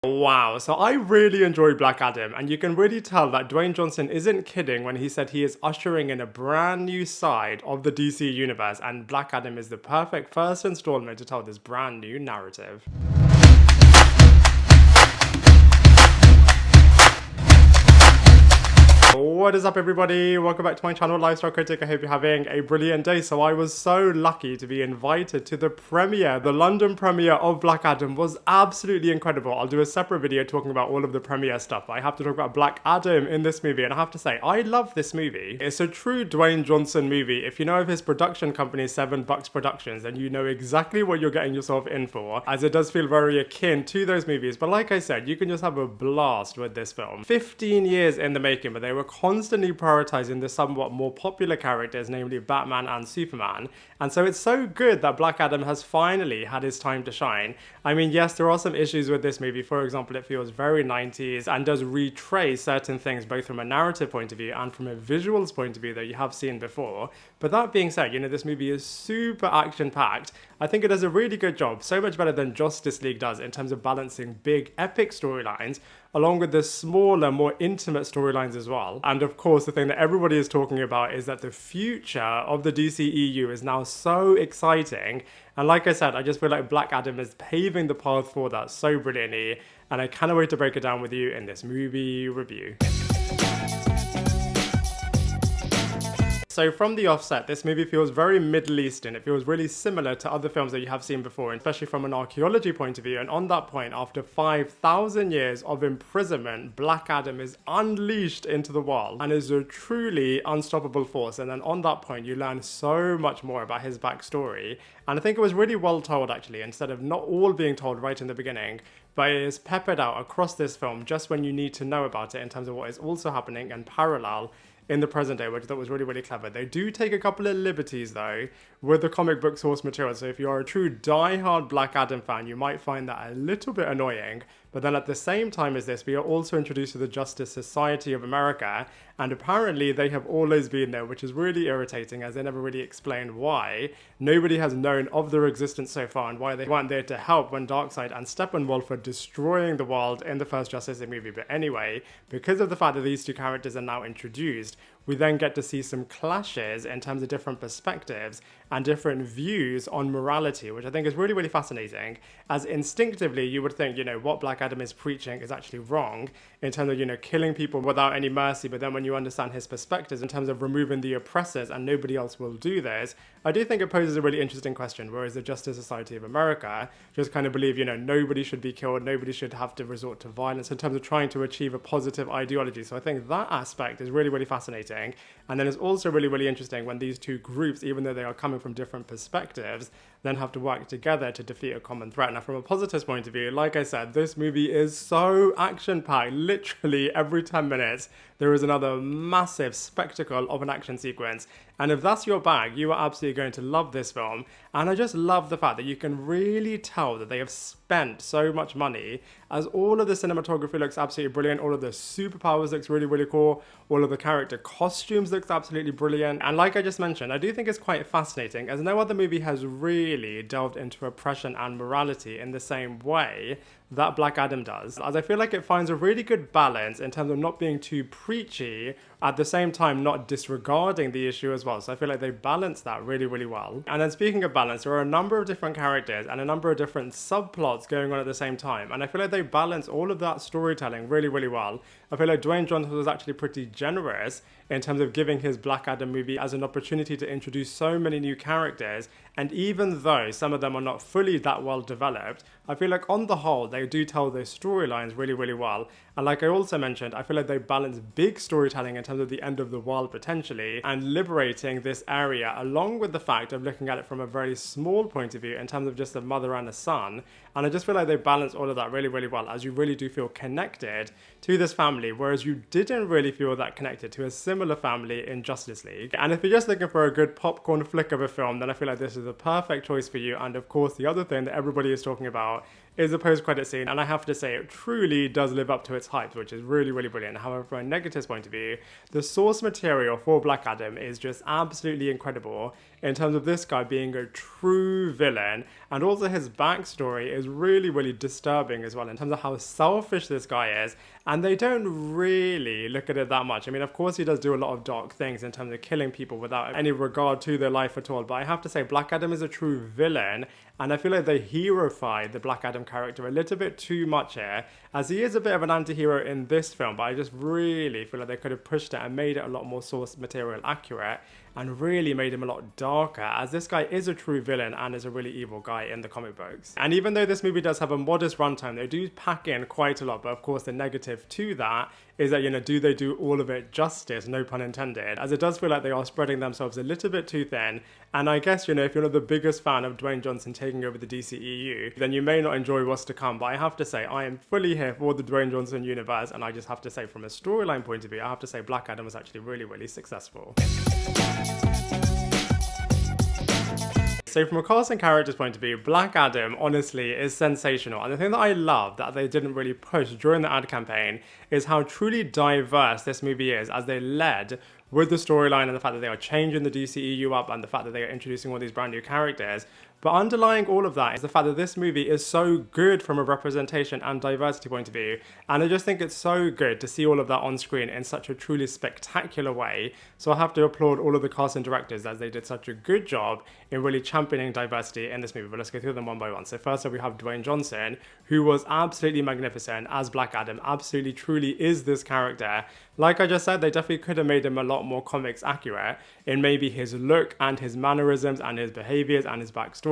Wow, so I really enjoy Black Adam, and you can really tell that Dwayne Johnson isn't kidding when he said he is ushering in a brand new side of the DC universe, and Black Adam is the perfect first installment to tell this brand new narrative. What is up, everybody? Welcome back to my channel, Lifestyle Critic. I hope you're having a brilliant day. So I was so lucky to be invited to the premiere. The London premiere of Black Adam was absolutely incredible. I'll do a separate video talking about all of the premiere stuff, but I have to talk about Black Adam in this movie, and I have to say, I love this movie. It's a true Dwayne Johnson movie. If you know of his production company, 7 Bucks Productions, then you know exactly what you're getting yourself in for, as it does feel very akin to those movies. But like I said, you can just have a blast with this film. 15 years in the making, but they were constantly prioritizing the somewhat more popular characters, namely Batman and Superman. And so it's so good that Black Adam has finally had his time to shine. I mean, yes, there are some issues with this movie. For example, it feels very 90s and does retrace certain things both from a narrative point of view and from a visuals point of view that you have seen before. But that being said, you know, this movie is super action-packed. I think it does a really good job, so much better than Justice League does in terms of balancing big, epic storylines along with the smaller, more intimate storylines as well. And of course, the thing that everybody is talking about is that the future of the DCEU is now so exciting. And like I said, I just feel like Black Adam is paving the path for that so brilliantly. And I cannot wait to break it down with you in this movie review. So from the offset, this movie feels very Middle Eastern. It feels really similar to other films that you have seen before, especially from an archaeology point of view. And on that point, after 5,000 years of imprisonment, Black Adam is unleashed into the world and is a truly unstoppable force. And then on that point, you learn so much more about his backstory. And I think it was really well told, actually, instead of not all being told right in the beginning, but it is peppered out across this film just when you need to know about it in terms of what is also happening in parallel in the present day, which I thought was really, really clever. They do take a couple of liberties, though, with the comic book source material. So if you're a true die-hard Black Adam fan, you might find that a little bit annoying. But then at the same time as this, we are also introduced to the Justice Society of America, and apparently they have always been there, which is really irritating, as they never really explain why. Nobody has known of their existence so far, and why they weren't there to help when Darkseid and Steppenwolf were destroying the world in the first Justice League movie. But anyway, because of the fact that these two characters are now introduced, we then get to see some clashes in terms of different perspectives and different views on morality, which I think is really, really fascinating, as instinctively you would think, you know, what Black Adam is preaching is actually wrong in terms of, you know, killing people without any mercy. But then when you understand his perspectives in terms of removing the oppressors and nobody else will do this, I do think it poses a really interesting question, whereas the Justice Society of America just kind of believe, you know, nobody should be killed, nobody should have to resort to violence in terms of trying to achieve a positive ideology. So I think that aspect is really, really fascinating. And then it's also really, really interesting when these two groups, even though they are coming from different perspectives, then have to work together to defeat a common threat. Now, from a positive point of view, like I said, this movie is so action-packed. Literally every 10 minutes, there is another massive spectacle of an action sequence. And if that's your bag, you are absolutely going to love this film. And I just love the fact that you can really tell that they have spent so much money, as all of the cinematography looks absolutely brilliant. All of the superpowers looks really, really cool. All of the character costumes looks absolutely brilliant. And like I just mentioned, I do think it's quite fascinating, as no other movie has really delved into oppression and morality in the same way that Black Adam does, as I feel like it finds a really good balance in terms of not being too preachy, at the same time not disregarding the issue as well. So I feel like they balance that really, really well. And then speaking of balance, there are a number of different characters and a number of different subplots going on at the same time. And I feel like they balance all of that storytelling really, really well. I feel like Dwayne Johnson was actually pretty generous in terms of giving his Black Adam movie as an opportunity to introduce so many new characters. And even though some of them are not fully that well developed, I feel like on the whole, they do tell their storylines really, really well. And like I also mentioned, I feel like they balance big storytelling in terms of the end of the world potentially, and liberating this area, along with the fact of looking at it from a very small point of view in terms of just a mother and a son. And I just feel like they balance all of that really, really well, as you really do feel connected to this family, whereas you didn't really feel that connected to a similar family in Justice League. And if you're just looking for a good popcorn flick of a film, then I feel like this is the perfect choice for you. And of course, the other thing that everybody is talking about is the post-credit scene, and I have to say it truly does live up to its hype, which is really, really brilliant. However, from a negative point of view, the source material for Black Adam is just absolutely incredible in terms of this guy being a true villain, and also his backstory is really, really disturbing as well in terms of how selfish this guy is, and they don't really look at it that much. I mean, of course he does do a lot of dark things in terms of killing people without any regard to their life at all, but I have to say Black Adam is a true villain, and I feel like they heroified the Black Adam character a little bit too much here, as he is a bit of an anti-hero in this film, but I just really feel like they could have pushed it and made it a lot more source material accurate, and really made him a lot darker, as this guy is a true villain and is a really evil guy in the comic books. And even though this movie does have a modest runtime, they do pack in quite a lot, but of course the negative to that is that, you know, do they do all of it justice, no pun intended, as it does feel like they are spreading themselves a little bit too thin. And I guess, you know, if you're not the biggest fan of Dwayne Johnson taking over the DCEU, then you may not enjoy what's to come, but I have to say, I am fully here for the Dwayne Johnson universe, and I just have to say, from a storyline point of view, I have to say Black Adam was actually really, really successful. So from a cast and characters point of view, Black Adam honestly is sensational, and the thing that I love that they didn't really push during the ad campaign is how truly diverse this movie is, as they led with the storyline and the fact that they are changing the DCEU up and the fact that they are introducing all these brand new characters. But underlying all of that is the fact that this movie is so good from a representation and diversity point of view. And I just think it's so good to see all of that on screen in such a truly spectacular way. So I have to applaud all of the cast and directors, as they did such a good job in really championing diversity in this movie. But let's go through them one by one. So first up, we have Dwayne Johnson, who was absolutely magnificent as Black Adam, absolutely truly is this character. Like I just said, they definitely could have made him a lot more comics accurate in maybe his look and his mannerisms and his behaviors and his backstory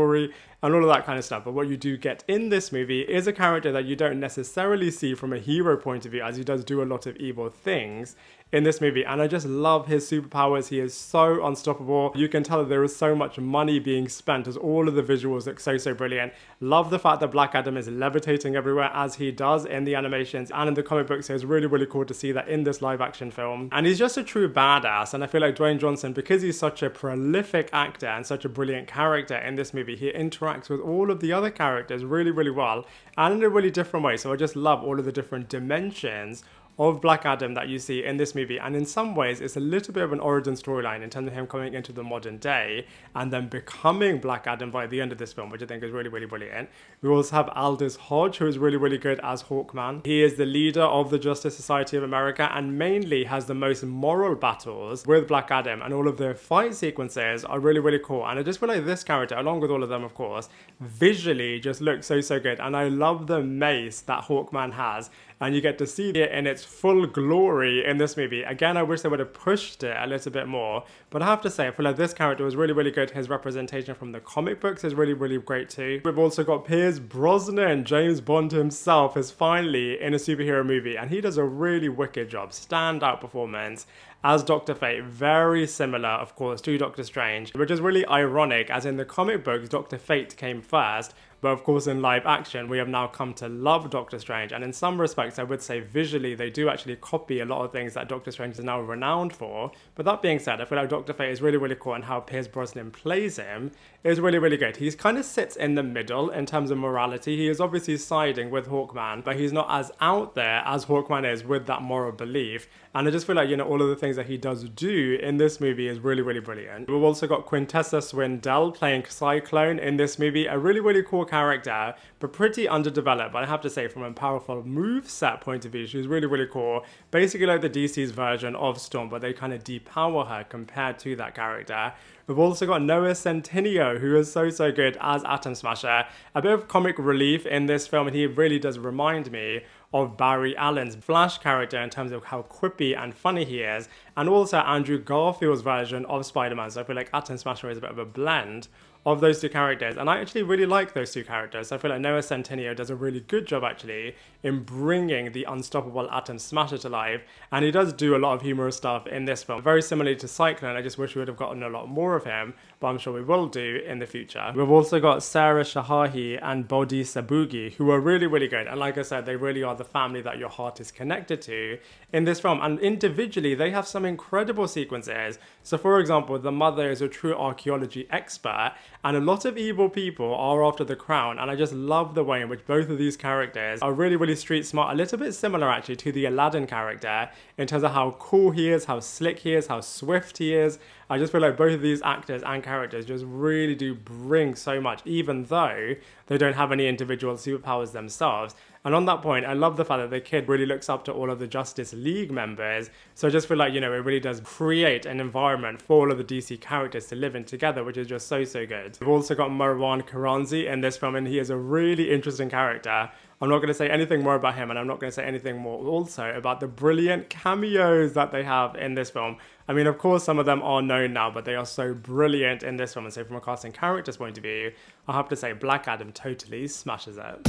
and all of that kind of stuff. But what you do get in this movie is a character that you don't necessarily see from a hero point of view, as he does do a lot of evil things in this movie, and I just love his superpowers. He is so unstoppable. You can tell that there is so much money being spent, as all of the visuals look so brilliant. Love the fact that Black Adam is levitating everywhere as he does in the animations and in the comic books. So it's really cool to see that in this live action film, and he's just a true badass. And I feel like Dwayne Johnson, because he's such a prolific actor and such a brilliant character in this movie, he interacts with all of the other characters really well and in a really different way. So I just love all of the different dimensions of Black Adam that you see in this movie, and in some ways it's a little bit of an origin storyline in terms of him coming into the modern day and then becoming Black Adam by the end of this film, which I think is really brilliant. We also have Aldis Hodge, who is really good as Hawkman. He is the leader of the Justice Society of America and mainly has the most moral battles with Black Adam, and all of their fight sequences are really cool. And I just feel like this character, along with all of them of course, visually just looks so good, and I love the mace that Hawkman has, and you get to see it in its full glory in this movie. Again, I wish they would have pushed it a little bit more, but I have to say, I feel like this character was really good. His representation from the comic books is really great too. We've also got Pierce Brosnan, James Bond himself, is finally in a superhero movie, and he does a really wicked job. Standout performance as Dr. Fate, very similar of course to Doctor Strange, which is really ironic, as in the comic books Dr. Fate came first, but of course in live action we have now come to love Doctor Strange, and in some respects I would say visually they do actually copy a lot of things that Doctor Strange is now renowned for. But that being said, I feel like Dr. Fate is really cool, and how Pierce Brosnan plays him is really good. He kind of sits in the middle in terms of morality. He is obviously siding with Hawkman, but he's not as out there as Hawkman is with that moral belief. And I just feel like, you know, all of the things that he does do in this movie is really brilliant. We've also got Quintessa Swindell playing Cyclone in this movie, a really cool character, but pretty underdeveloped. But I have to say, from a powerful moveset point of view, she's really cool. Basically like the DC's version of Storm, but they kind of depower her compared to that character. We've also got Noah Centineo, who is so good as Atom Smasher. A bit of comic relief in this film, and he really does remind me of Barry Allen's Flash character in terms of how quippy and funny he is, and also Andrew Garfield's version of Spider-Man. So I feel like Atom Smasher is a bit of a blend of those two characters, and I actually really like those two characters. I feel like Noah Centineo does a really good job actually in bringing the unstoppable Atom Smasher to life, and he does do a lot of humorous stuff in this film. Very similarly to Cyclone, I just wish we would have gotten a lot more of him, but I'm sure we will do in the future. We've also got Sarah Shahi and Bodhi Sabongui, who are really good, and like I said, they really are the family that your heart is connected to in this film, and individually they have some incredible sequences. So for example, the mother is a true archaeology expert, And a lot of evil people are after the crown, and I just love the way in which both of these characters are really, really street smart. A little bit similar actually to the Aladdin character in terms of how cool he is, how slick he is, how swift he is. I just feel like both of these actors and characters just really do bring so much, even though they don't have any individual superpowers themselves. And on that point, I love the fact that the kid really looks up to all of the Justice League members. So I just feel like, you know, it really does create an environment for all of the DC characters to live in together, which is just so, so good. We've also got Marwan Karanzi in this film, and he is a really interesting character. I'm not going to say anything more about him, and I'm not going to say anything more also about the brilliant cameos that they have in this film. I mean, of course, some of them are known now, but they are so brilliant in this film. And so from a casting character's point of view, I have to say Black Adam totally smashes it.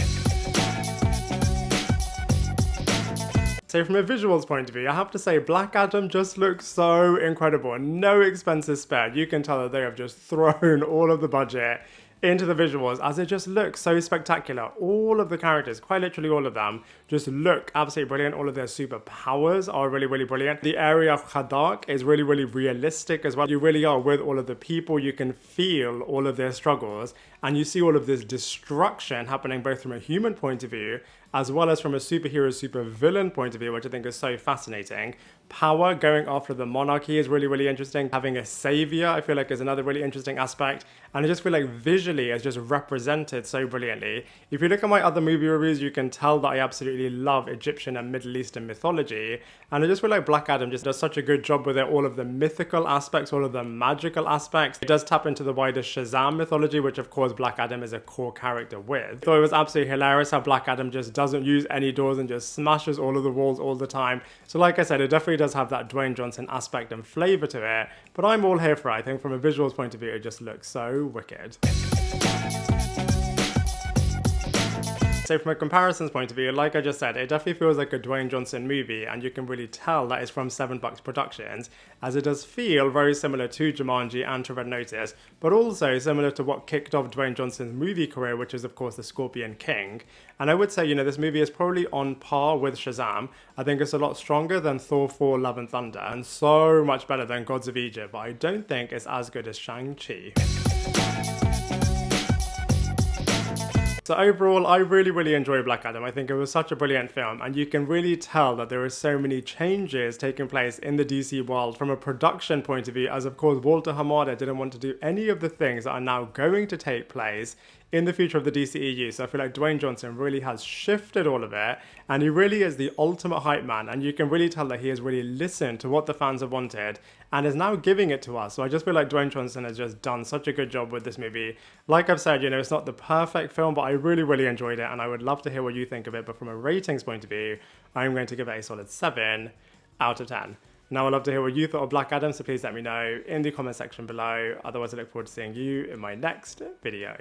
So from a visuals point of view, I have to say Black Adam just looks so incredible and no expenses spared. You can tell that they have just thrown all of the budget into the visuals as it just looks so spectacular. All of the characters, quite literally all of them, just look absolutely brilliant. All of their superpowers are really, really brilliant. The area of Khadak is really, really realistic as well. You really are with all of the people. You can feel all of their struggles, and you see all of this destruction happening both from a human point of view as well as from a superhero, supervillain point of view, which I think is so fascinating. Power going after the monarchy is really, really interesting. Having a savior, I feel like, is another really interesting aspect. And I just feel like visually it's just represented so brilliantly. If you look at my other movie reviews, you can tell that I absolutely love Egyptian and Middle Eastern mythology. And I just feel like Black Adam just does such a good job with it. All of the mythical aspects, all of the magical aspects. It does tap into the wider Shazam mythology, which of course Black Adam is a core character with. So it was absolutely hilarious how Black Adam just doesn't use any doors and just smashes all of the walls all the time. So like I said, it definitely does have that Dwayne Johnson aspect and flavor to it, but I'm all here for it. I think from a visuals point of view, it just looks so wicked. So from a comparisons point of view, like I just said, it definitely feels like a Dwayne Johnson movie, and you can really tell that it's from 7 Bucks Productions, as it does feel very similar to Jumanji and to Red Notice, but also similar to what kicked off Dwayne Johnson's movie career, which is of course The Scorpion King. And I would say, you know, this movie is probably on par with Shazam. I think it's a lot stronger than Thor 4 Love and Thunder, and so much better than Gods of Egypt, but I don't think it's as good as Shang-Chi. So overall, I really, really enjoy Black Adam. I think it was such a brilliant film, and you can really tell that there are so many changes taking place in the DC world from a production point of view, as of course Walter Hamada didn't want to do any of the things that are now going to take place in the future of the DCEU. So I feel like Dwayne Johnson really has shifted all of it, and he really is the ultimate hype man, and you can really tell that he has really listened to what the fans have wanted and is now giving it to us. So I just feel like Dwayne Johnson has just done such a good job with this movie. Like I've said, you know, it's not the perfect film, but I really, really enjoyed it, and I would love to hear what you think of it. But from a ratings point of view, I'm going to give it a solid 7 out of 10. Now I'd love to hear what you thought of Black Adam, so please let me know in the comment section below. Otherwise, I look forward to seeing you in my next video.